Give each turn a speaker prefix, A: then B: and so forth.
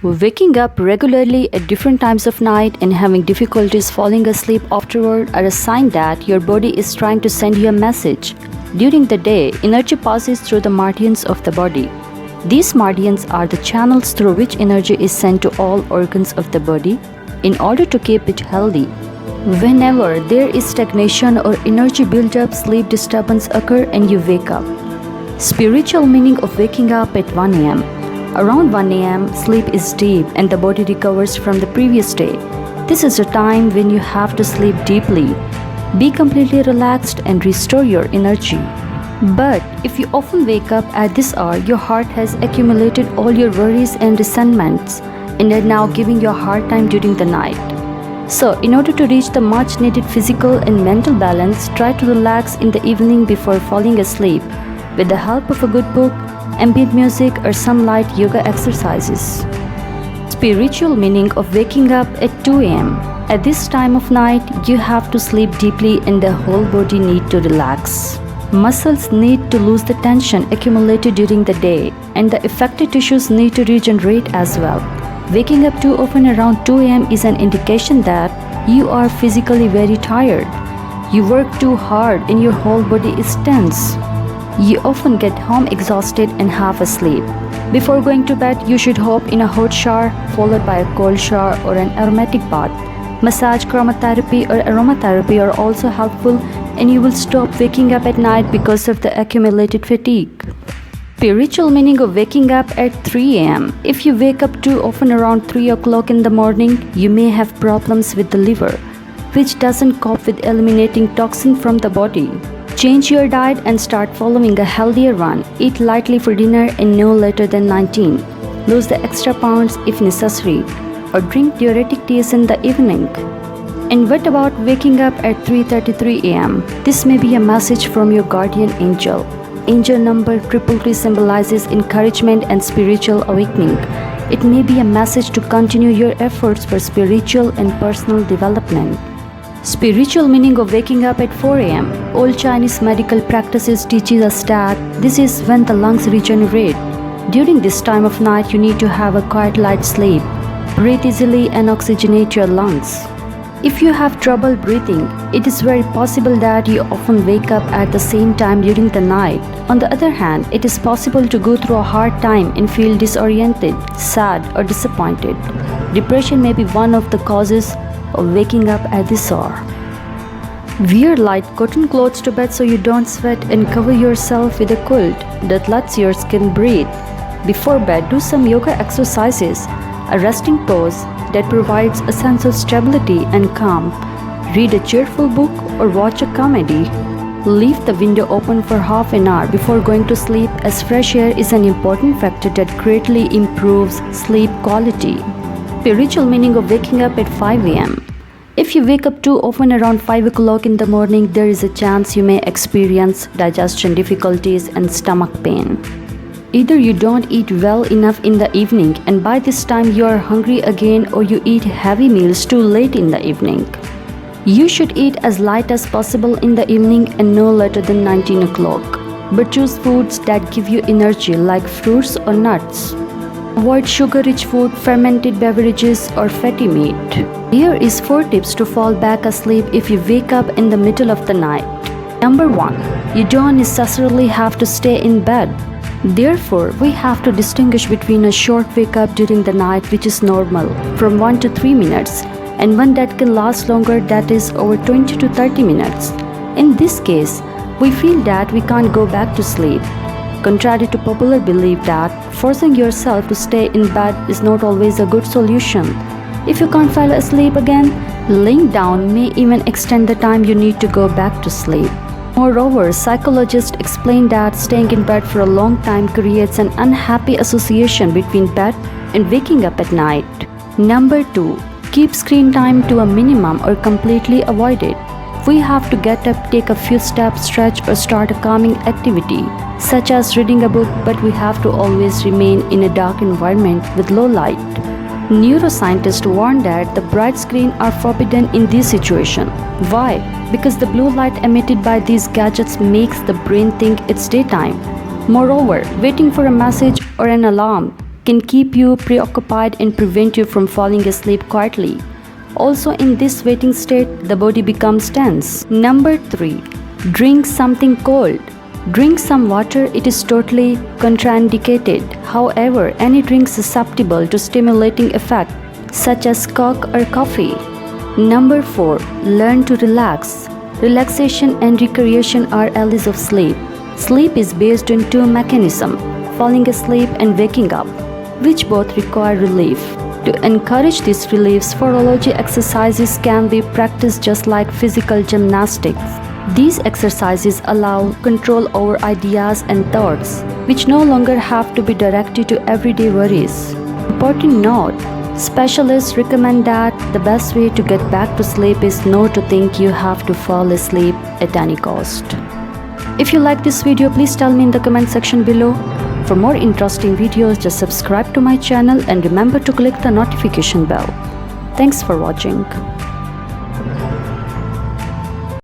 A: Waking up regularly at different times of night and having difficulties falling asleep afterward are a sign that your body is trying to send you a message. During the day, energy passes through the meridians of the body. These meridians are the channels through which energy is sent to all organs of the body in order to keep it healthy. Whenever there is stagnation or energy buildup, sleep disturbance occur and you wake up. Spiritual meaning of waking up at 1 am. Around 1 am, sleep is deep and the body recovers from the previous day. This is a time when you have to sleep deeply, be completely relaxed and restore your energy. But if you often wake up at this hour, your heart has accumulated all your worries and resentments and are now giving you a hard time during the night. So, in order to reach the much needed physical and mental balance, try to relax in the evening before falling asleep with the help of a good book, ambient music or some light yoga exercises. Spiritual meaning of waking up at 2 am. At this time of night, you have to sleep deeply and the whole body need to relax. Muscles need to lose the tension accumulated during the day and the affected tissues need to regenerate as well. Waking up too often around 2 am is an indication that you are physically very tired. You work too hard and your whole body is tense. You often get home exhausted and half asleep. Before going to bed, you should hop in a hot shower followed by a cold shower or an aromatic bath. Massage, chromotherapy or aromatherapy are also helpful and you will stop waking up at night because of the accumulated fatigue. Spiritual meaning of waking up at 3 am. If you wake up too often around 3 o'clock in the morning, you may have problems with the liver, which doesn't cope with eliminating toxin from the body. Change your diet and start following a healthier one. Eat lightly for dinner and no later than 19. Lose the extra pounds if necessary, or drink diuretic teas in the evening. And what about waking up at 3:33 am? This may be a message from your guardian angel. Angel number 333 symbolizes encouragement and spiritual awakening. It may be a message to continue your efforts for spiritual and personal development. Spiritual meaning of waking up at 4 am. Old Chinese medical practices teaches us that this is when the lungs regenerate. During this time of night, you need to have a quiet light sleep. Breathe easily and oxygenate your lungs. If you have trouble breathing, it is very possible that you often wake up at the same time during the night. On the other hand, it is possible to go through a hard time and feel disoriented, sad or disappointed. Depression may be one of the causes of waking up at this hour. Wear light cotton clothes to bed so you don't sweat and cover yourself with a quilt that lets your skin breathe. Before bed, do some yoga exercises, a resting pose that provides a sense of stability and calm. Read a cheerful book or watch a comedy. Leave the window open for half an hour before going to sleep, as fresh air is an important factor that greatly improves sleep quality. Spiritual meaning of waking up at 5 am. If you wake up too often around 5 o'clock in the morning, there is a chance you may experience digestion difficulties and stomach pain. Either you don't eat well enough in the evening and by this time you are hungry again, or you eat heavy meals too late in the evening. You should eat as light as possible in the evening and no later than 19 o'clock. But choose foods that give you energy like fruits or nuts. Avoid sugar-rich food, fermented beverages or fatty meat. Here is 4 tips to fall back asleep if you wake up in the middle of the night. Number 1. You don't necessarily have to stay in bed. Therefore, we have to distinguish between a short wake up during the night, which is normal, from 1 to 3 minutes, and one that can last longer, that is over 20 to 30 minutes. In this case, we feel that we can't go back to sleep. Contrary to popular belief that forcing yourself to stay in bed is not always a good solution. If you can't fall asleep again, laying down may even extend the time you need to go back to sleep. Moreover, psychologists explain that staying in bed for a long time creates an unhappy association between bed and waking up at night. Number 2. Keep screen time to a minimum or completely avoid it. We have to get up, take a few steps, stretch or start a calming activity, such as reading a book, but we have to always remain in a dark environment with low light. Neuroscientists warn that the bright screens are forbidden in this situation. Why? Because the blue light emitted by these gadgets makes the brain think it's daytime. Moreover, waiting for a message or an alarm can keep you preoccupied and prevent you from falling asleep quietly. Also, in this waiting state, the body becomes tense. Number 3. Drink something cold. Drink some water. It is totally contraindicated. However, any drink susceptible to stimulating effect, such as Coke or coffee. Number 4. Learn to relax. Relaxation and recreation are allies of sleep. Sleep is based on two mechanisms, falling asleep and waking up, which both require relief. To encourage these reliefs, phonology exercises can be practiced just like physical gymnastics. These exercises allow control over ideas and thoughts, which no longer have to be directed to everyday worries. Important note: specialists recommend that the best way to get back to sleep is not to think you have to fall asleep at any cost. If you like this video, please tell me in the comment section below. For more interesting videos, just subscribe to my channel and remember to click the notification bell. Thanks for watching.